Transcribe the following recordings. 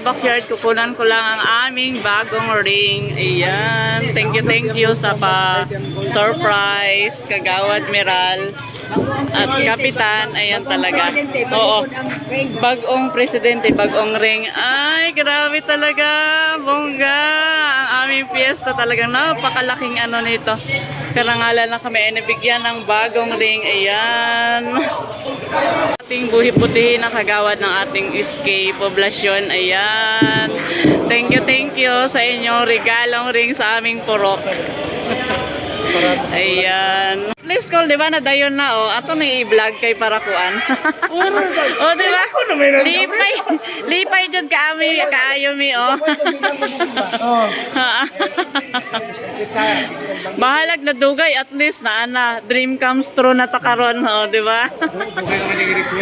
sa backyard, kukunan ko lang ang aming bagong ring. Ayan. Thank you sa pa-surprise, Kagawad Meral. At Kapitan, ayan talaga. Oo. Bagong presidente, bagong ring. Ay, grabe talaga. Bongga. Ang aming fiesta talagang napakalaking ano nito. Karangalan na kami ay nabigyan ng bagong ring. Ayan. Ating buhi puti na kagawad ng ating SK poblasyon. Ayan. Thank you sa inyong regalong ring sa aming purok. Ayan. Please call, di ba, na dayon na, oh. Ato na i-vlog kay Parakuan. Oh, di ba? Lipay dyan kaayo mi, oh. Bahalag na dugay, at least na, dream comes true na takaron, oh, di ba?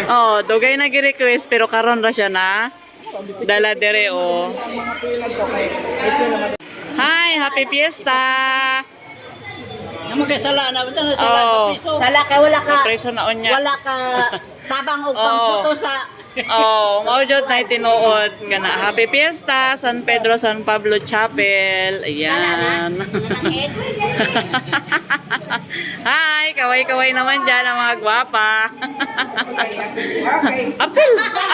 Oh, dugay na gi-request, pero karon ra siya na. Dala dire, oh. Hi, happy fiesta! Naman kay sala na basta sala ka piso. Sala ka wala ka. Preso na unya. Wala ka tabang og pangputo sa mao jud na tinuod kana. Happy Fiesta San Pedro San Pablo Chapel. Ayan. Hi, kaway-kaway naman diyan ang mga gwapa.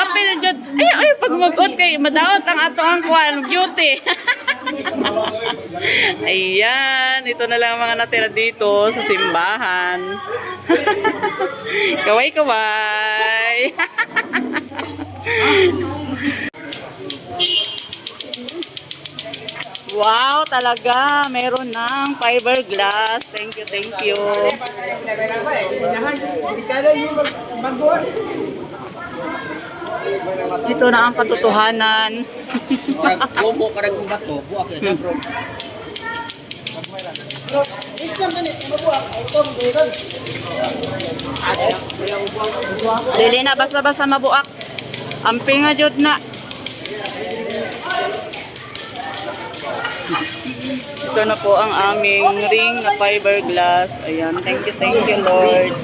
Apil jud. Ay pag mag-ut kay madaot ang ato ang kwan beauty. Ayan, ito na lang ang mga natira dito sa simbahan. Kaway-kaway. Wow, talaga. Meron ng fiberglass. Thank you. Ito na ang katotohanan. bobo ka rag bato, buak ya bro. Islam tani, mabuak ito bukan. Dili na basta-basta mabuak. Amping nga jud na. Ito na po ang aming ring na fiberglass. Ayan, thank you Lord.